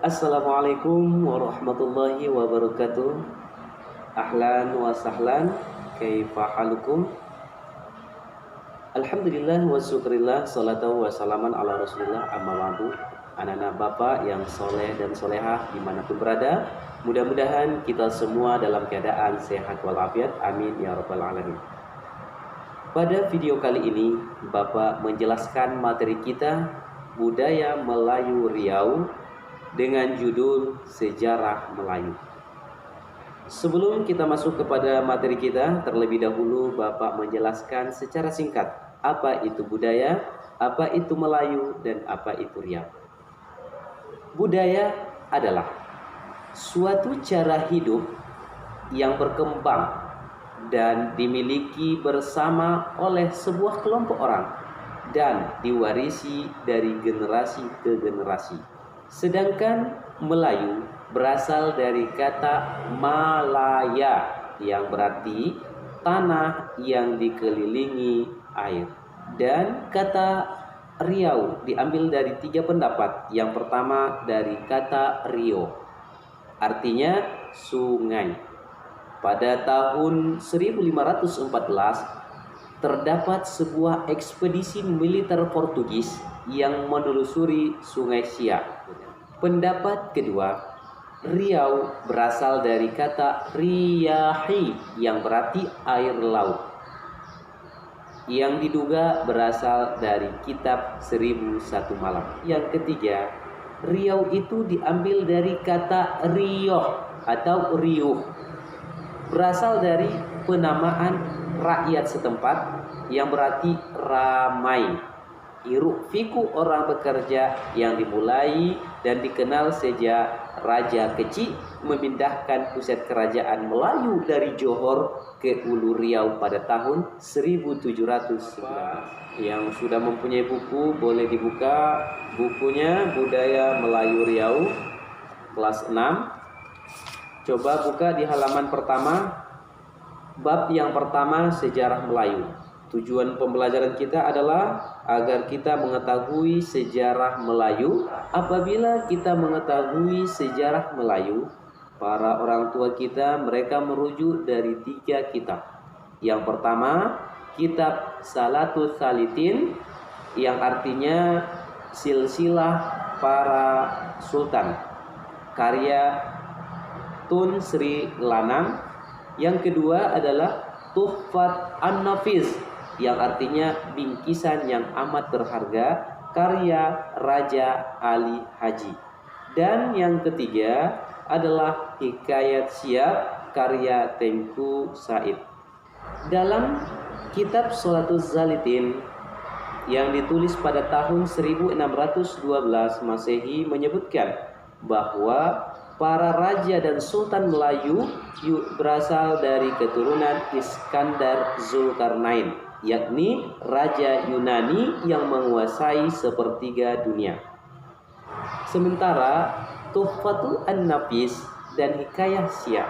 Assalamualaikum warahmatullahi wabarakatuh. Ahlan wa sahlan. Kaifa halukum? Alhamdulillah wa syukrillah. Salatu wa salaman ala rasulillah. Amma ba'du. Anak-anak bapak yang soleh dan solehah dimanapun berada, mudah-mudahan kita semua dalam keadaan sehat walafiat. Amin ya rabbal alamin. Pada video kali ini, Bapak menjelaskan materi kita Budaya Melayu Riau dengan judul Sejarah Melayu. Sebelum kita masuk kepada materi kita, terlebih dahulu Bapak menjelaskan secara singkat apa itu budaya, apa itu Melayu, dan apa itu Riau. Budaya adalah suatu cara hidup yang berkembang dan dimiliki bersama oleh sebuah kelompok orang dan diwarisi dari generasi ke generasi. Sedangkan Melayu berasal dari kata Malaya yang berarti tanah yang dikelilingi air. Dan kata Riau diambil dari 3 pendapat. Yang pertama dari kata Rio, artinya sungai. Pada tahun 1514 terdapat sebuah ekspedisi militer Portugis yang menelusuri Sungai Siak. Pendapat kedua, Riau berasal dari kata riyahi yang berarti air laut, yang diduga berasal dari kitab 1001 Malam. Yang ketiga, Riau itu diambil dari kata rioh atau riuh, berasal dari penamaan rakyat setempat yang berarti ramai. Hiruk pikuk orang bekerja yang dimulai dan dikenal sejak Raja Kecil memindahkan pusat kerajaan Melayu dari Johor ke Ulu Riau pada tahun 1719. Yang sudah mempunyai buku boleh dibuka bukunya Budaya Melayu Riau kelas 6. Coba buka di halaman pertama, bab yang pertama, sejarah Melayu. Tujuan pembelajaran kita adalah agar kita mengetahui sejarah Melayu. Apabila kita mengetahui sejarah Melayu, para orang tua kita mereka merujuk dari 3 kitab. Yang pertama, kitab Salatus Salitin yang artinya silsilah para sultan, karya Tun Sri Lanang. Yang kedua adalah Tuhfat An-Nafis yang artinya bingkisan yang amat berharga, karya Raja Ali Haji. Dan yang ketiga adalah Hikayat Siap karya Tengku Said. Dalam kitab Salatus Zalitin yang ditulis pada tahun 1612 Masehi menyebutkan bahwa para raja dan sultan Melayu berasal dari keturunan Iskandar Zulkarnain, yakni raja Yunani yang menguasai sepertiga dunia. Sementara Tuhfatul An-Nafis dan Hikayat Siap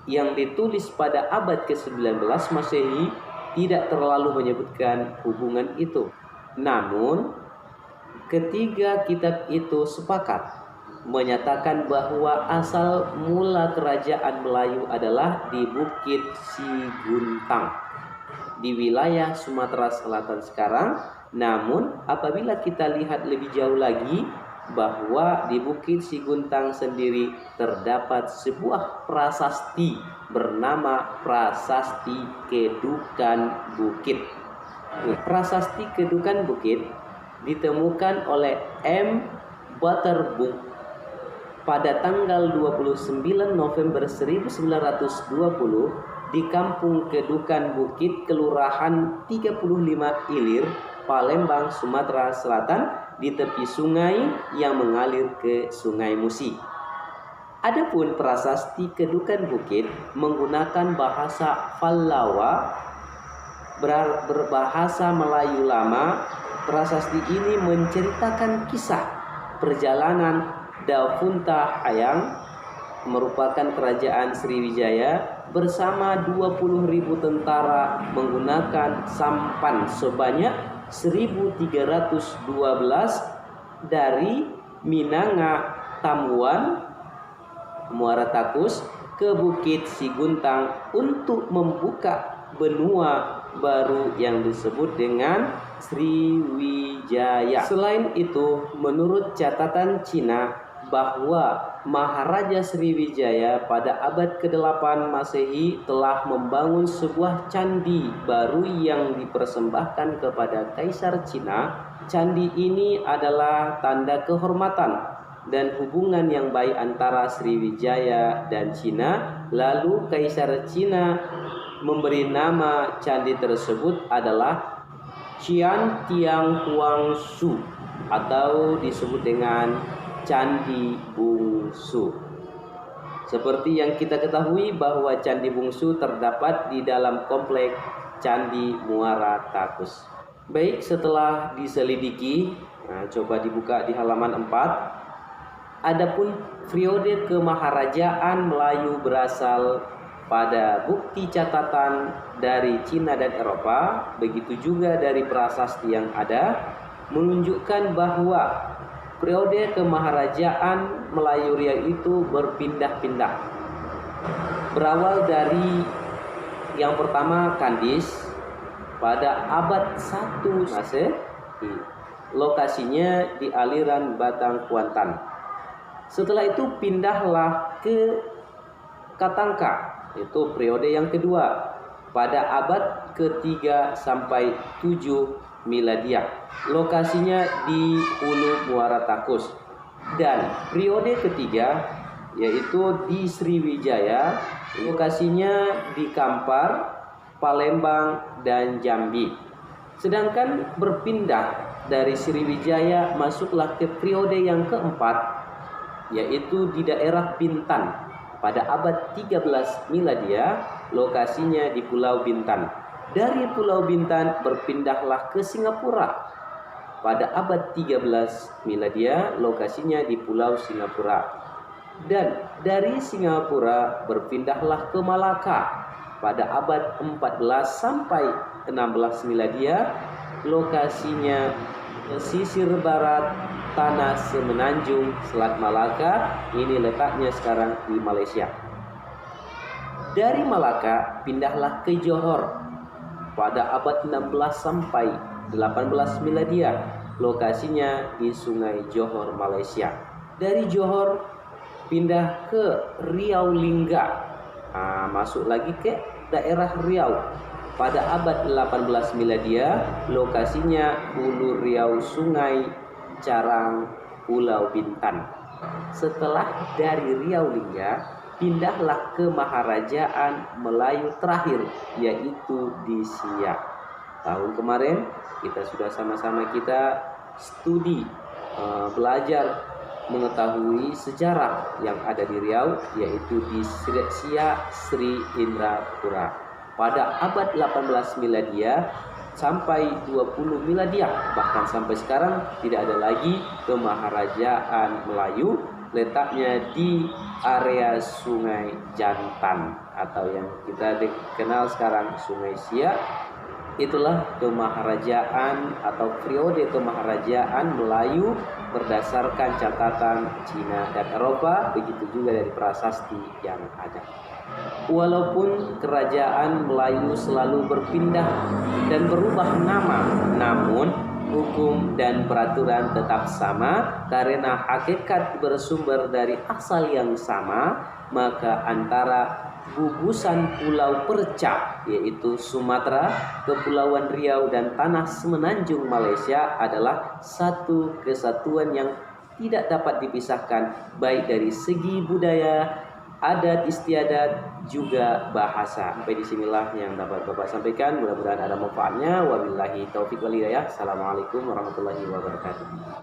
yang ditulis pada abad ke-19 Masehi tidak terlalu menyebutkan hubungan itu. Namun, ketiga kitab itu sepakat menyatakan bahwa asal mula kerajaan Melayu adalah di Bukit Siguntang di wilayah Sumatera Selatan sekarang. Namun apabila kita lihat lebih jauh lagi, bahwa di Bukit Siguntang sendiri terdapat sebuah prasasti bernama Prasasti Kedukan Bukit. Prasasti Kedukan Bukit ditemukan oleh M. Butterbook pada tanggal 29 November 1920 di Kampung Kedukan Bukit, Kelurahan 35 Ilir, Palembang, Sumatera Selatan, di tepi sungai yang mengalir ke Sungai Musi. Adapun prasasti Kedukan Bukit menggunakan bahasa Fallawa, berbahasa Melayu lama. Prasasti ini menceritakan kisah perjalanan Dafunta Hayang, merupakan kerajaan Sriwijaya, bersama 20.000 tentara menggunakan sampan sebanyak 1.312 dari Minanga Tambuan, Muara Takus ke Bukit Siguntang untuk membuka benua baru yang disebut dengan Sriwijaya. Selain itu, menurut catatan Cina bahwa Maharaja Sriwijaya pada abad ke-8 Masehi telah membangun sebuah candi baru yang dipersembahkan kepada Kaisar Cina. Candi ini adalah tanda kehormatan dan hubungan yang baik antara Sriwijaya dan Cina. Lalu Kaisar Cina memberi nama candi tersebut adalah Qian Tiang Huang Shu atau disebut dengan Candi Bungsu. Seperti yang kita ketahui bahwa Candi Bungsu terdapat di dalam kompleks Candi Muara Takus. Baik, setelah diselidiki, coba dibuka di halaman 4. Adapun periode kemaharajaan Melayu berasal pada bukti catatan dari Cina dan Eropa, begitu juga dari prasasti yang ada, menunjukkan bahwa periode kemaharajaan Melayu Riau itu berpindah-pindah. Berawal dari yang pertama Kandis pada abad 1 Masehi, lokasinya di aliran Batang Kuantan. Setelah itu pindahlah ke Katangka, itu periode yang kedua pada abad ke-3 sampai 7 Miladiah. Lokasinya di Hulu Muara Takus. Dan periode ketiga yaitu di Sriwijaya, lokasinya di Kampar, Palembang, dan Jambi. Sedangkan berpindah dari Sriwijaya masuklah ke periode yang keempat, yaitu di daerah Bintan pada abad 13 Miladiah, lokasinya di Pulau Bintan. Dari Pulau Bintan berpindahlah ke Singapura pada abad 13 Miladiah, lokasinya di Pulau Singapura. Dan dari Singapura berpindahlah ke Malaka pada abad 14 sampai 16 Miladiah, lokasinya pesisir barat tanah Semenanjung Selat Malaka. Ini letaknya sekarang di Malaysia. Dari Malaka pindahlah ke Johor pada abad 16 sampai 18 Miladiah, lokasinya di Sungai Johor, Malaysia. Dari Johor pindah ke Riau Lingga, masuk lagi ke daerah Riau pada abad 18 Miladiah, lokasinya Hulu Riau Sungai Carang, Pulau Bintan. Setelah dari Riau Lingga pindahlah ke Maharajaan Melayu terakhir, yaitu di Siak. Tahun kemarin kita sudah sama-sama studi, belajar mengetahui sejarah yang ada di Riau, yaitu di Siak Sri Indrapura. Pada abad 18 Miladiah sampai 20 Miladiah, bahkan sampai sekarang tidak ada lagi kemaharajaan Melayu. Letaknya di area Sungai Jantan atau yang kita kenal sekarang Sungai Siak. Itulah kemaharajaan atau periode kemaharajaan Melayu berdasarkan catatan Cina dan Eropa, begitu juga dari prasasti yang ada. Walaupun kerajaan Melayu selalu berpindah dan berubah nama, namun hukum dan peraturan tetap sama karena hakikat bersumber dari asal yang sama. Maka antara gugusan Pulau Perca, yaitu Sumatera, Kepulauan Riau, dan tanah Semenanjung Malaysia adalah satu kesatuan yang tidak dapat dipisahkan, baik dari segi budaya, adat istiadat, juga bahasa. Sampai disinilah yang dapat Bapak sampaikan. Mudah-mudahan ada manfaatnya. Wabillahi taufiq wal hidayah. Assalamualaikum warahmatullahi wabarakatuh.